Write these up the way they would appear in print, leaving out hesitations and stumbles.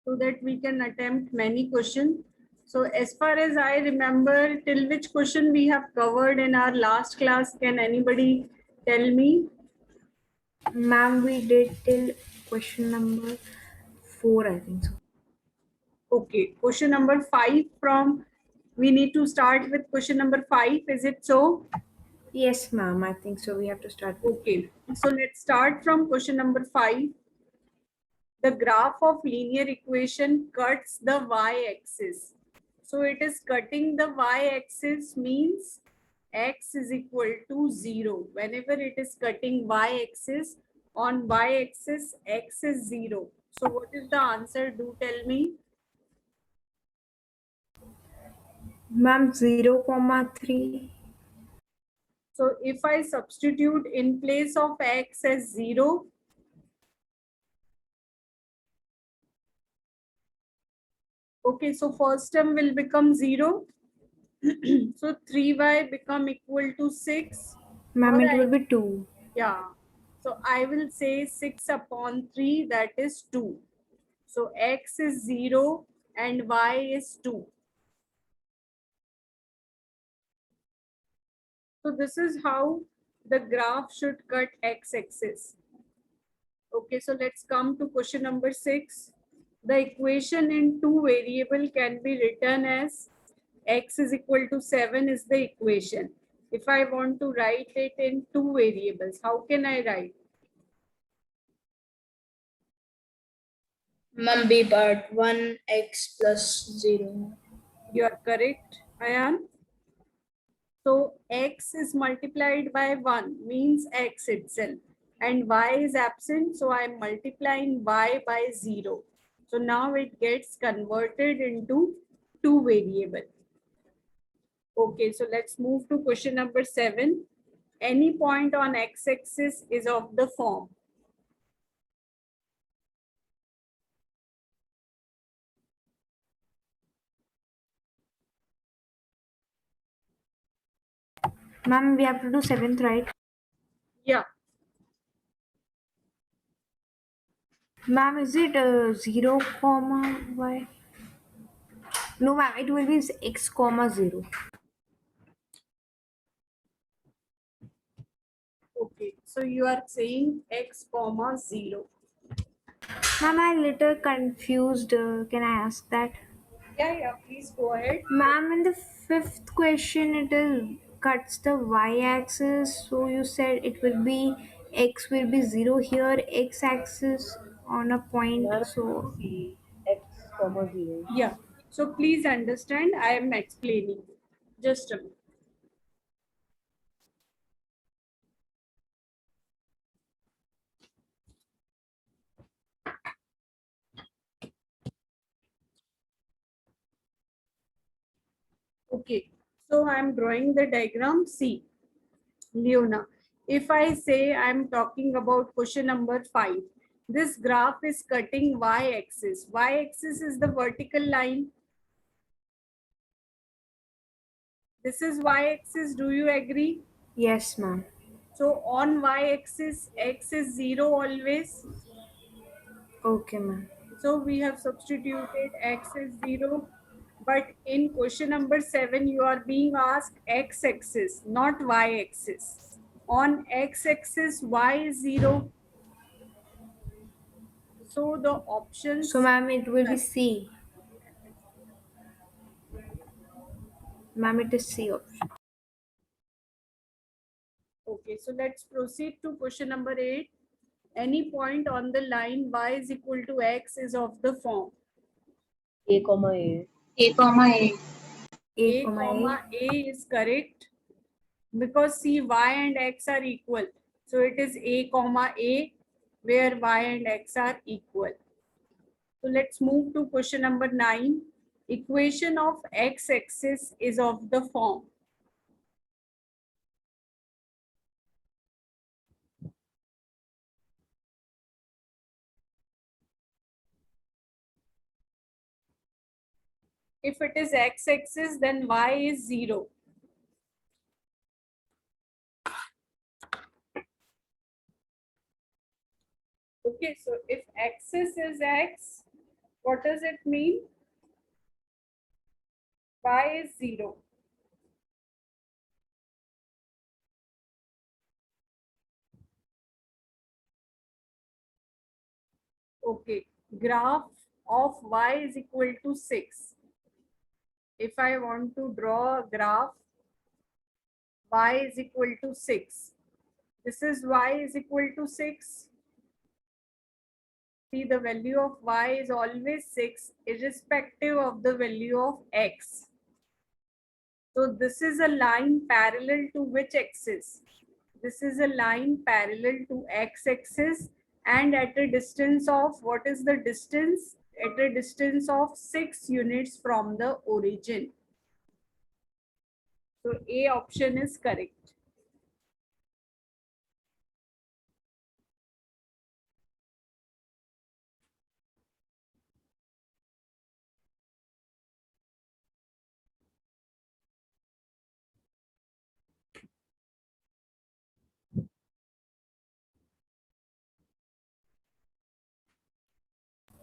so that we can attempt many questions. So as far as I remember, till which question we have covered in our last class? Can anybody tell me? Ma'am, we did till question number 4, I think so. Okay, question number 5 from, we need to start with question number 5. Is it so? Yes, ma'am, I think so. We have to start with Okay, so let's start from question number 5. The graph of linear equation cuts the y-axis. So it is cutting the y-axis means x is equal to 0. Whenever it is cutting y-axis, on y-axis x is 0. So what is the answer? Do tell me. ma'am 0, 3. So if I substitute in place of x as 0, okay, so first term will become 0. So 3y become equal to 6. Ma'am, Or it will be 2. yeah. So I will say 6 upon 3, that is 2. So x is 0 and y is 2. So this is how the graph should cut x-axis. Okay, so let's come to question number 6. The equation in two variable can be written as x is equal to 7 is the equation. If I want to write it in two variables, how can I write? Ma'am, B part 1x plus 0. You are correct, Ayan. So x is multiplied by 1 means x itself, and y is absent, so I am multiplying y by 0. So now it gets converted into two variable. Okay, so let's move to question number 7. Any point on x-axis is of the form. Ma'am, we have to do 7th, right? Yeah, Ma'am, is it 0, y? No, ma'am, it will be x, 0. okay. So you are saying x comma 0. Ma'am, I'm little confused. Can I ask that? Yeah, please go ahead. Ma'am, in the 5th question, it is cuts the y-axis. So you said it will be x will be 0 here, x-axis on a point. So X, comma 0. Yeah. So please understand, I am explaining. Just a minute. Okay. So I am drawing the diagram. See, Leona, if I say I am talking about question number 5, this graph is cutting y-axis. Y-axis is the vertical line. This is y-axis. Do you agree? yes, ma'am. So on y-axis, x is 0 always. Okay, ma'am. So we have substituted x is 0. But in question number 7, you are being asked x-axis, not y-axis. On x-axis, y is 0. So the So, options, ma'am, it will be C. Ma'am, it is C option. okay, so let's proceed to question number 8. Any point on the line y is equal to x is of the form. A, comma A. A comma A. A, A comma A is correct because see y and x are equal. So it is A comma A where y and x are equal. So let's move to question number 9. Equation of x-axis is of the form. If it is x-axis, then y is 0. Okay, so if axis is x, What does it mean? Y is 0. Okay, graph of y is equal to 6. If I want to draw a graph, y is equal to 6. This is y is equal to 6. See, the value of y is always 6 irrespective of the value of x. So this is a line parallel to which axis? This is a line parallel to x-axis and at a distance of, what is the distance? At a distance of 6 units from the origin. So A option is correct.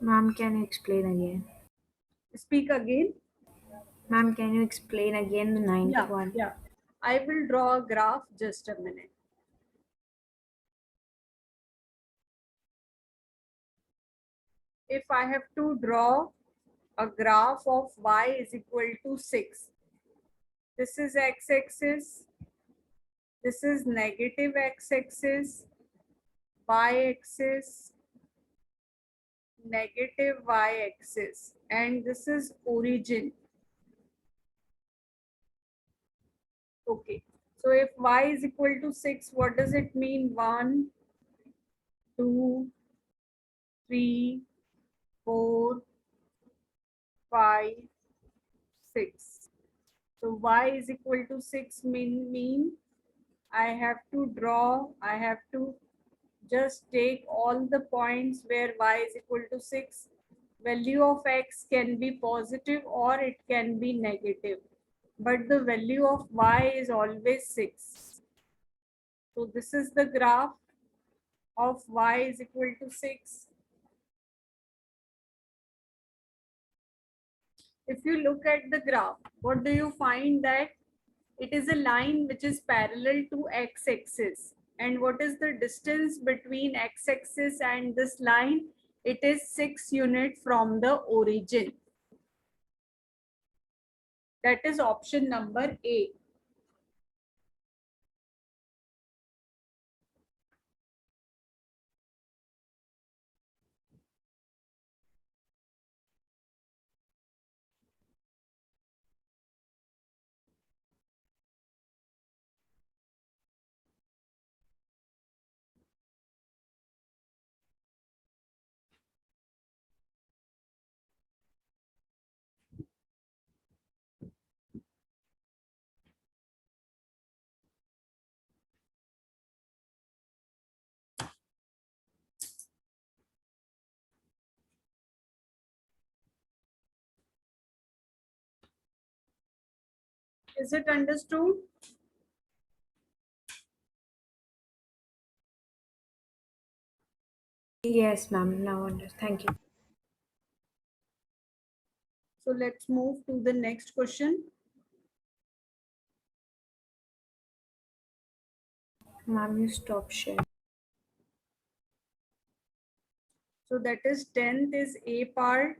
Ma'am, can you explain again? Speak again. Ma'am, can you explain again the ninth Yeah, one? yeah. I will draw a graph, just a minute. If I have to draw a graph of y is equal to 6, this is x-axis, this is negative x-axis, y-axis, negative y-axis, and this is origin. Okay, so if y is equal to 6, what does it mean? 1, 2, 3, 4, 5, 6. So y is equal to 6 mean I have to draw, I have to just take all the points where y is equal to 6. Value of x can be positive or it can be negative, but the value of y is always 6. So this is the graph of y is equal to 6. If you look at the graph, what do you find? That it is a line which is parallel to x-axis. And what is the distance between x-axis and this line? It is 6 units from the origin. That is option number A. Is it understood? Yes, ma'am. Now understand. Thank you. So let's move to the next question. Ma'am, you stop sharing. So that is 10th is A part.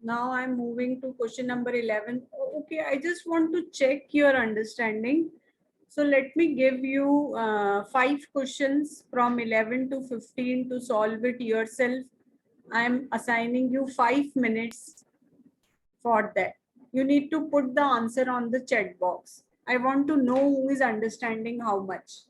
Now I'm moving to question number 11. Okay, I just want to check your understanding. So let me give you 5 questions from 11 to 15 to solve it yourself. I'm assigning you 5 minutes for that. You need to put the answer on the chat box. I want to know who is understanding how much.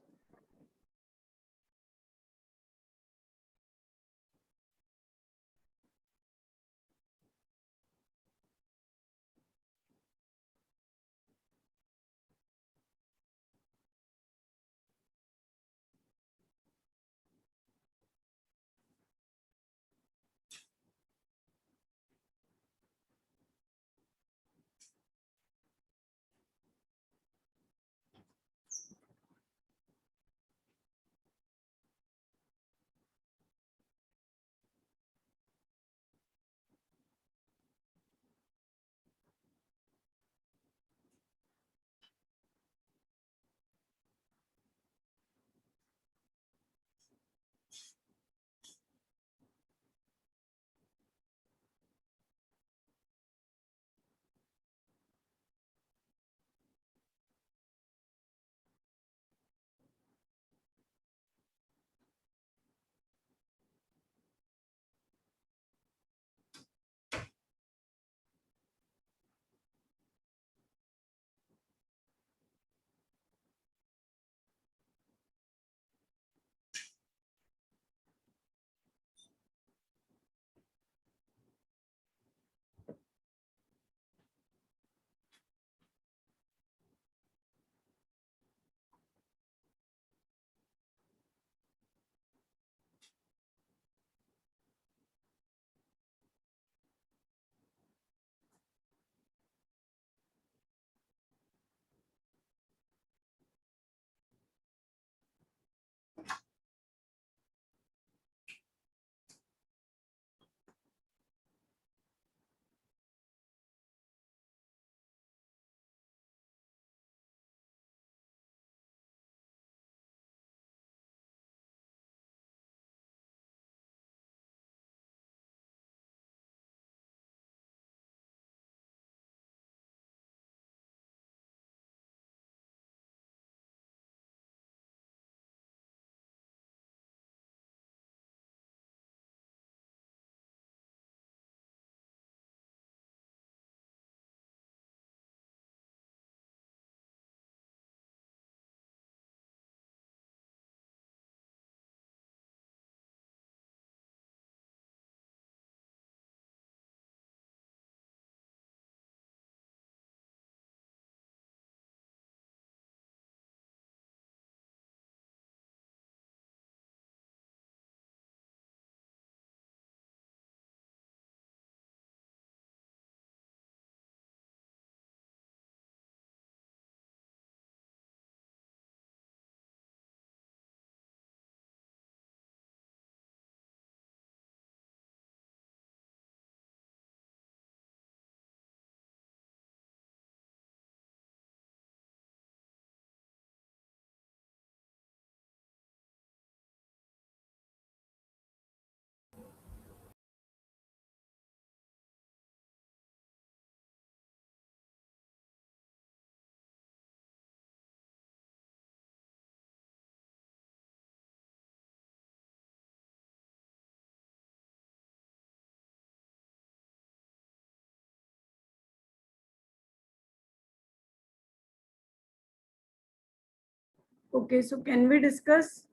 Okay, so can we discuss?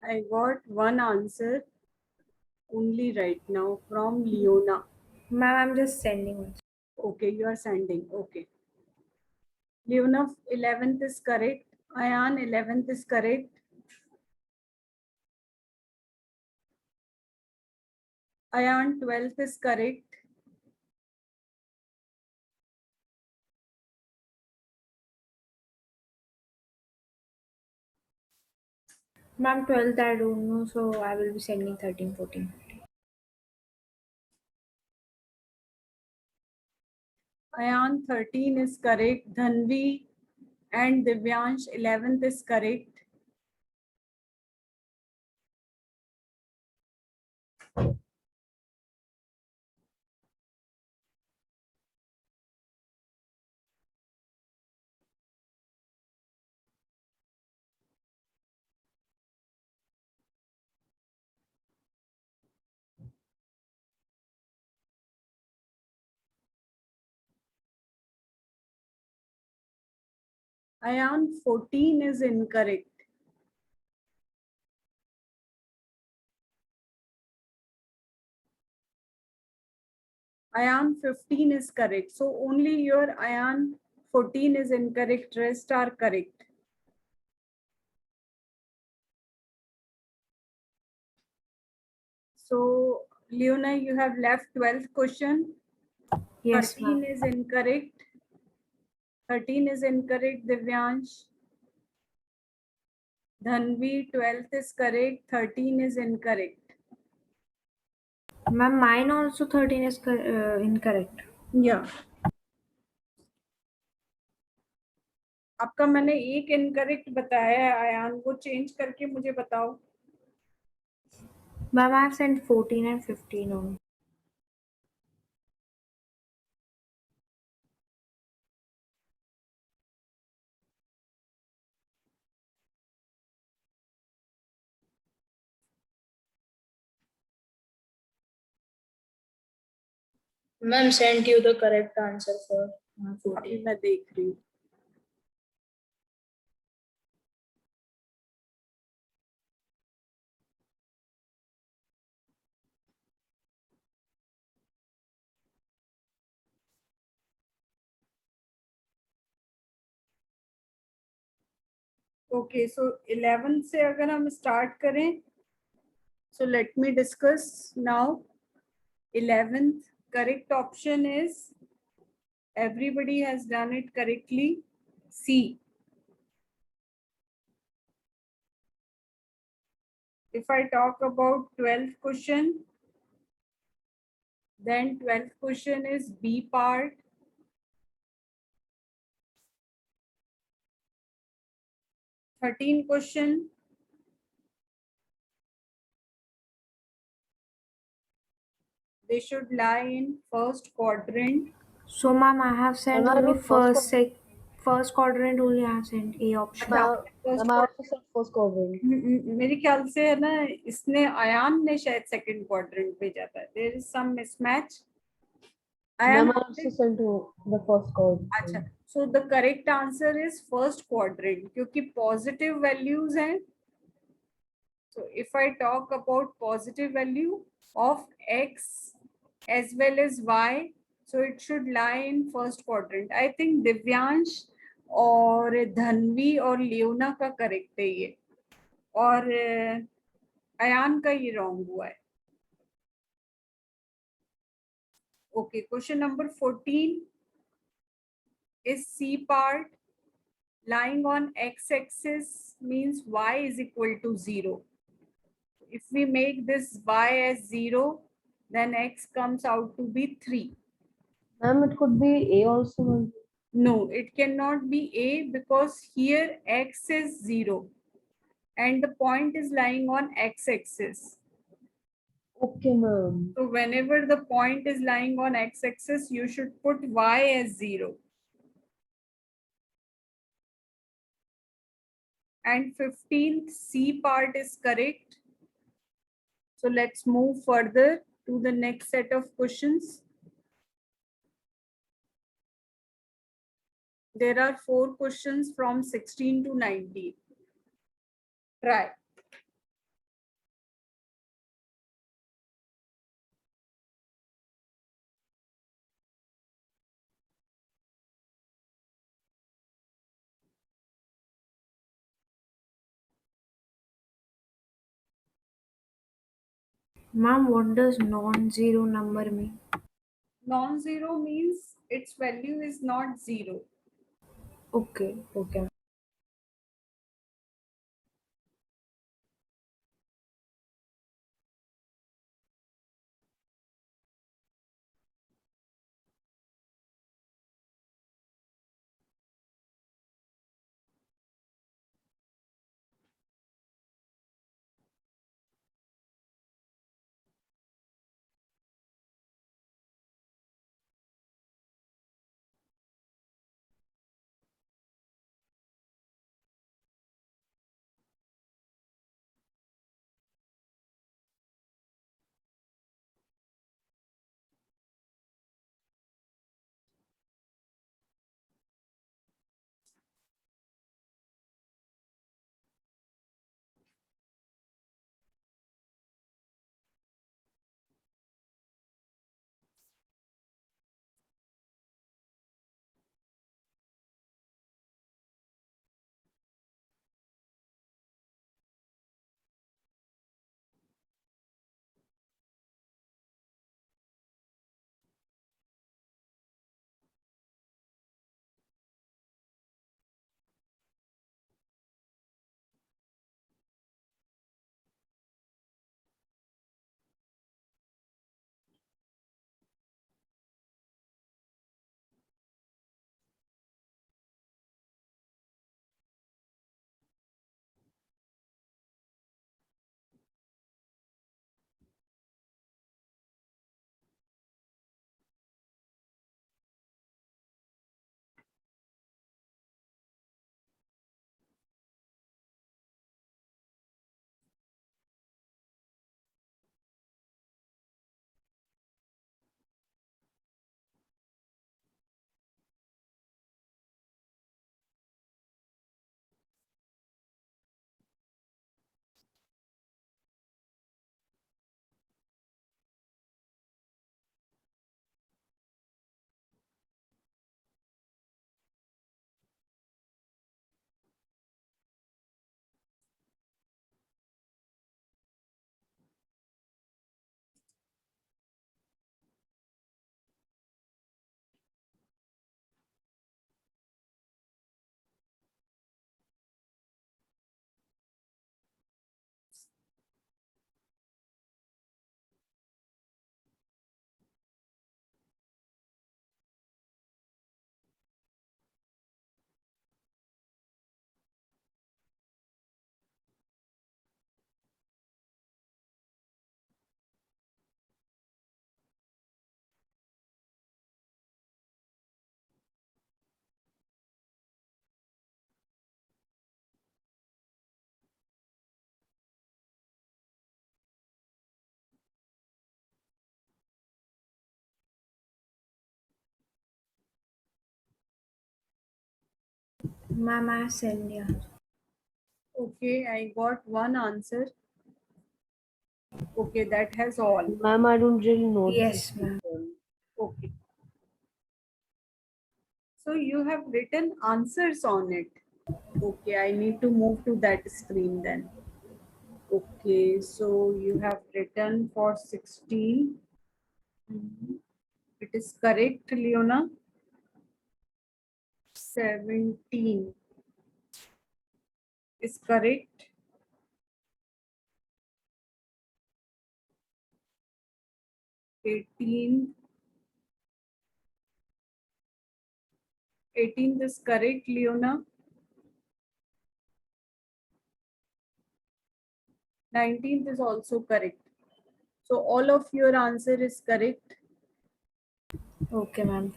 I got one answer only right now from Leona. Ma'am, I'm just sending one. Okay, you are sending. Okay. Leona 11th is correct. Ayan 11th is correct. Ayan 12th is correct. Ma'am, 12th I don't know, so I will be sending 13, 14. Ayan 13 is correct. Dhanvi and Divyansh 11th is correct. Ayan 14 is incorrect. Ayan 15 is correct. So only your Ayan 14 is incorrect. Rest are correct. So Leona, you have left 12th question. Yes, 13 ma'am. is incorrect. 13 is incorrect, Divyansh. Dhanvi 12th is correct. 13 is incorrect. Ma'am, mine also 13 is incorrect. Yeah. आपका मैंने एक incorrect बताया है आयान, वो change करके मुझे बताओ. Ma'am, I've sent 14 and 15 only. Ma'am sent you the correct answer for अभी 14. मैं देख रही हूँ. ओके, सो 11 से अगर हम स्टार्ट करें, so let me discuss now. 11th correct option is, everybody has done it correctly, C. If I talk about 12th question, then 12th question is B part. 13 question, they should lie in first quadrant. So, ma'am, I have sent Ma'am, I only wrote first first quadrant only I have sent A option. quadrant. First Ma'am, I also said first quadrant. मेरे ख्याल से है ना, इसने अयान ने शायद second quadrant भेजा था. There is some mismatch. Ma'am, Ayan, I also sent to the first quadrant. अच्छा, so the correct answer is first quadrant, क्योंकि पॉजिटिव वैल्यूज हैं. So if I talk about positive value of x as well as y, so it should lie in first quadrant. I think Divyansh और धनवी और लियोना का correct है ये, और अयान का ये रॉन्ग हुआ है. Okay, question number 14 is C part. Lying on x-axis means y is equal to 0. If we make this y as 0, then x comes out to be 3. Ma'am, it could be A also. Ma'am. No, it cannot be A, because here x is 0 and the point is lying on x-axis. Okay, ma'am. So whenever the point is lying on x-axis, you should put y as 0. And 15th C part is correct. So let's move further to the next set of questions. There are 4 questions from 16 to 19. Try. Ma'am, what does non-zero number mean? Non-zero means its value is not zero. Okay, okay. Ma'am, I send the answer. Okay, I got one answer. Okay, that has all. Ma'am, I don't really know Yes, this ma'am. system. Okay. So you have written answers on it. Okay, I need to move to that screen then. Okay, so you have written for 16. Mhm. It is correct, Leona. 17 is correct. 18. 18th is correct, Leona. 19th is also correct. So all of your answer is correct. Okay, ma'am.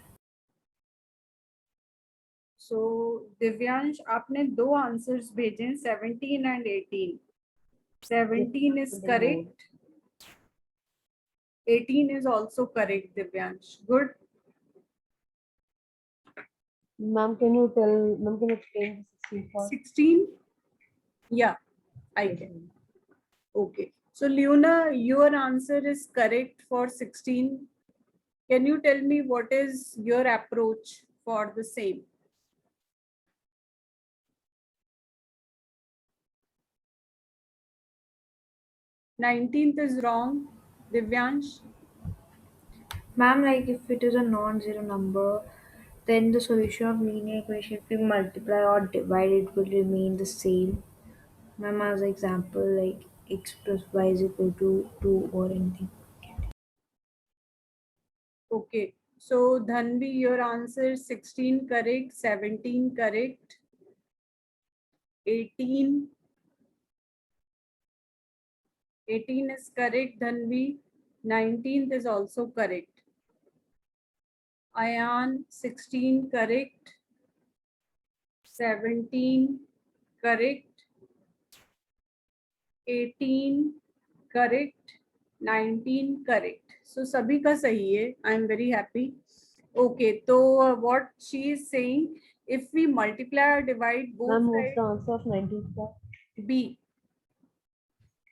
So Divyansh, आपने दो answers भेजे हैं 17 and 18. 17 is correct. 18 is also correct, Divyansh. Good. Ma'am, can you explain the 16 part? 16. Yeah. I can. Okay. So Leona, your answer is correct for 16. Can you tell me what is your approach for the same? 19th is wrong. Divyansh? Ma'am, like if it is a non-zero number, then the solution of linear equation, if we multiply or divide, it will remain the same. Ma'am, as an example, like x plus y is equal to 2 or anything. Okay. So Dhanvi, your answer 16 correct, 17 correct, 18. 18 is correct, Dhanvi. 19th is also correct. Ayan, 16 correct, 17 correct, 18 correct, 19 correct. So सभी का सही है. I am very happy. Okay, so what she is saying, if we multiply or divide both Ma'am, what's sides, the answer of 19th part? B.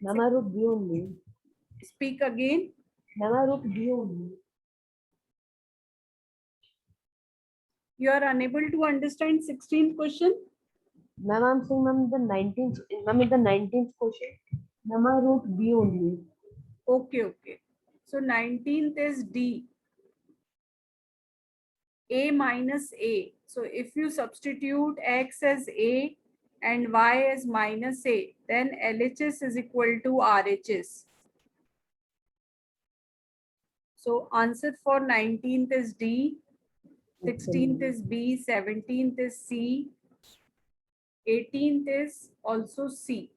Ma'am, I wrote B only. Speak again. Ma'am, I wrote B only. You are unable to understand 16th question. Ma'am, I'm saying, ma'am, the 19th, ma'am, in the 19th question, ma'am, I wrote B only. Okay, okay. So 19th is D. A minus A. So if you substitute X as A and Y as minus A, then LHS is equal to RHS. So answer for 19th is D, 16th is B, 17th is C, 18th is also C.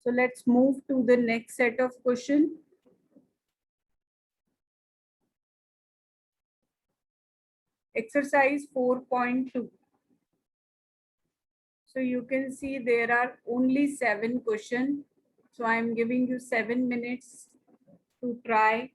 So let's move to the next set of question. Exercise 4.2. So you can see there are only 7 questions. So I am giving you 7 minutes to try.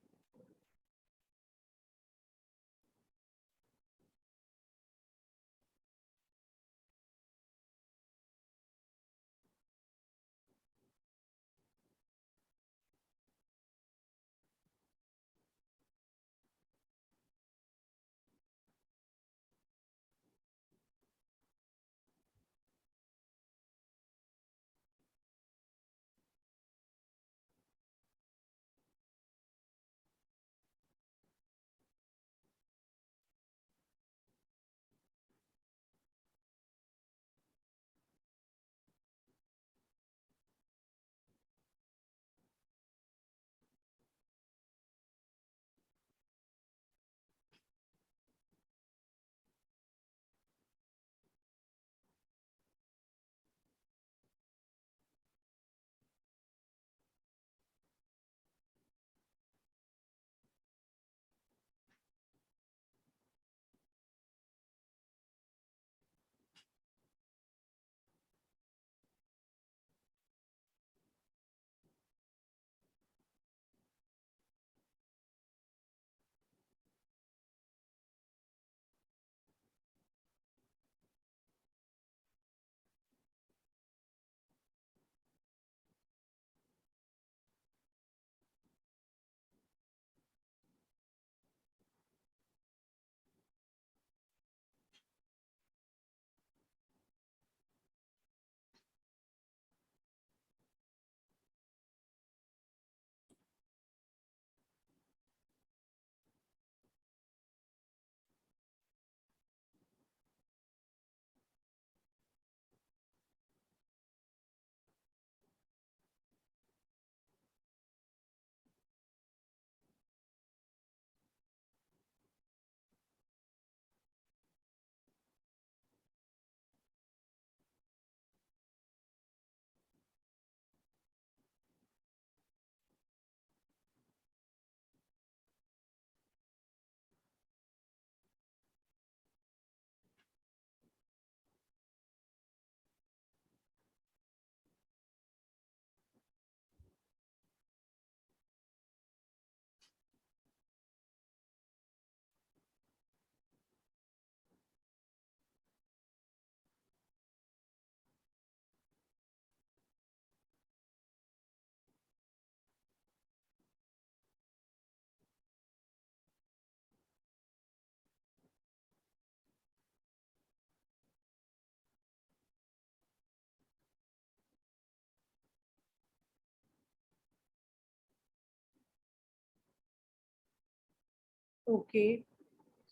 Okay.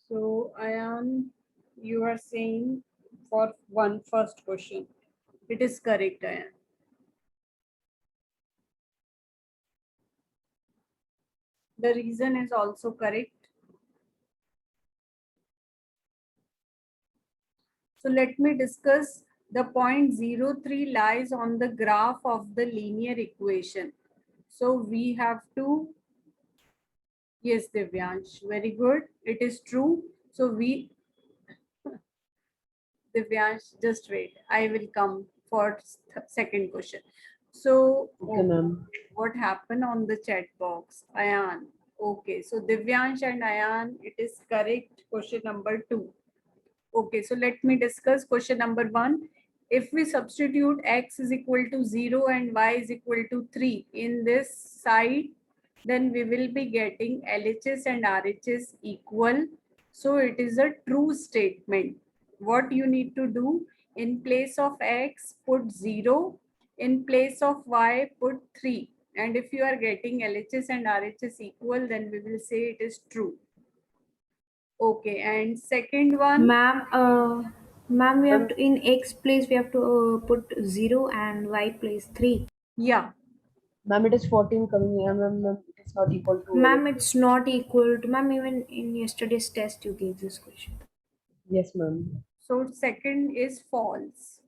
So Ayan, you are saying for first question. It is correct, Ayan. The reason is also correct. So let me discuss the point 03 lies on the graph of the linear equation. So we have to, yes, Divyansh, very good. It is true. So Divyansh, just wait. I will come for second question. So Okay, ma'am. what happened on the chat box? Ayan. Okay, so Divyansh and Ayan, it is correct. Question number 2. Okay, so let me discuss question number 1. If we substitute x is equal to 0 and y is equal to 3 in this side, then we will be getting LHS and RHS equal. So it is a true statement. What you need to do, in place of x, put 0. In place of y, put 3. And if you are getting LHS and RHS equal, then we will say it is true. Okay, and second one. Ma'am, we have Ma'am, to, in x place we have to put 0 and y place 3. Yeah, ma'am, it is 14 coming here. Ma'am, it is not equal to. Ma'am, it's not equal to, ma'am, even in yesterday's test you gave this question. Yes, ma'am. so second is false.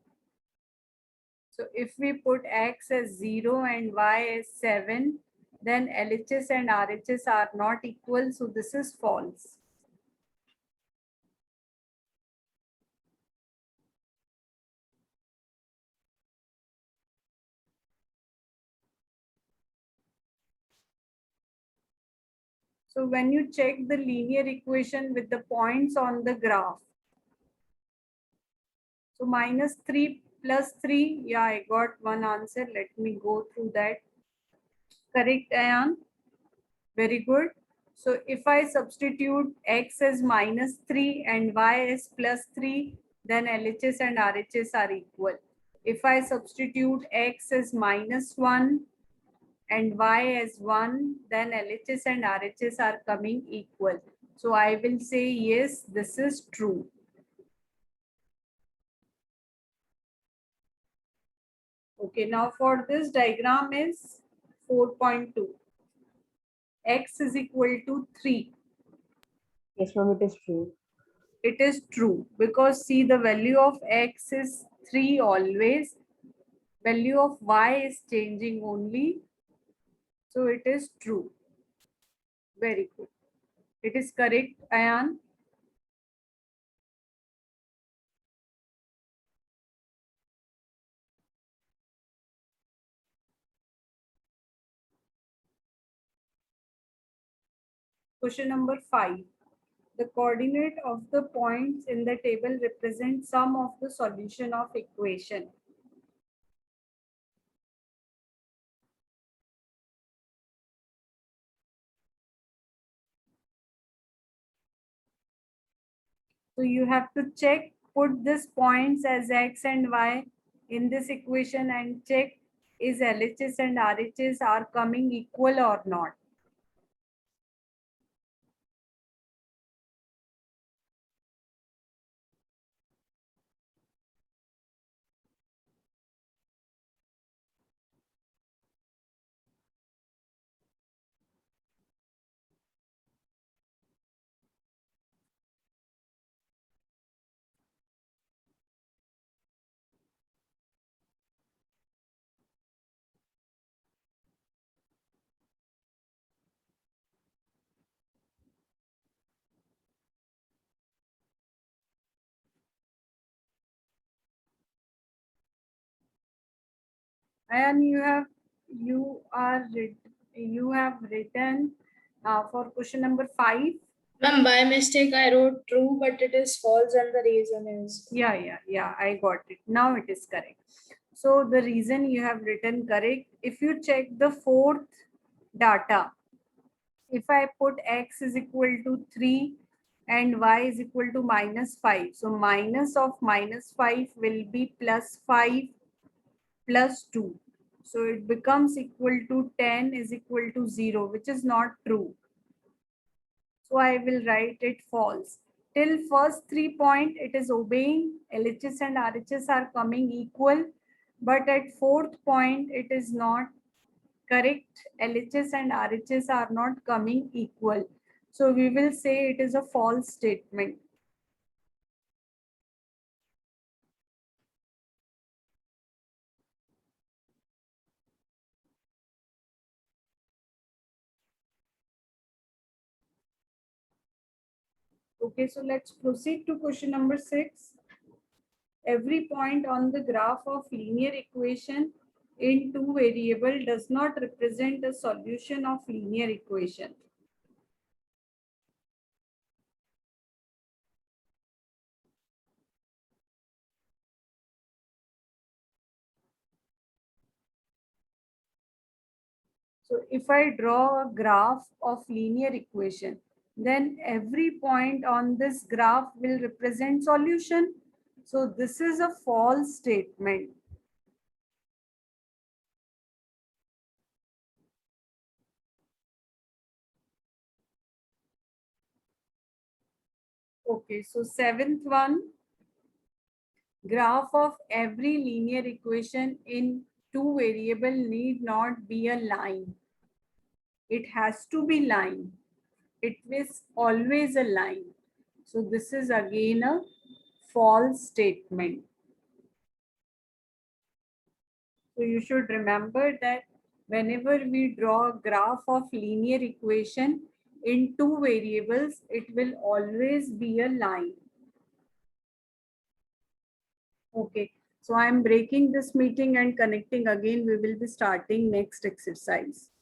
So if we put x as 0 and y as 7, then LHS and RHS are not equal. So this is false. So when you check the linear equation with the points on the graph, so minus 3 plus 3, yeah, I got one answer. Let me go through that. Correct, Ayan? Very good. So if I substitute x as minus 3 and y as plus 3, then LHS and RHS are equal. If I substitute x as minus 1 and y as 1, then LHS and RHS are coming equal. So I will say yes, this is true. Okay, now for this diagram is 4.2. X is equal to 3. Yes, ma'am, it is true. It is true because see, the value of x is 3 always. Value of y is changing only. So it is true. Very good. It is correct, Ayan. Question number 5. The coordinate of the points in the table represent sum of the solution of equation. So you have to check, put these points as x and y in this equation and check is LHS and RHS are coming equal or not. And you have written for question number 5. Ma'am, by mistake I wrote true, but it is false, and the reason is. Yeah, I got it. Now it is correct. So the reason you have written correct, if you check the fourth data, if I put x is equal to 3 and y is equal to minus 5, so minus of minus 5 will be plus 5 plus 2. So it becomes equal to 10 is equal to 0, which is not true. So I will write it false. Till first 3 point, it is obeying. LHS and RHS are coming equal. But at fourth point, it is not correct. LHS and RHS are not coming equal. So we will say it is a false statement. Okay, so let's proceed to question number 6. Every point on the graph of linear equation in two variable does not represent a solution of linear equation. So if I draw a graph of linear equation, then every point on this graph will represent solution. So this is a false statement. Okay, so seventh one, graph of every linear equation in two variable need not be a line. It has to be line. It is always a line. So this is again a false statement. So you should remember that whenever we draw a graph of linear equation in two variables, it will always be a line. Okay, so I am breaking this meeting and connecting again. We will be starting next exercise.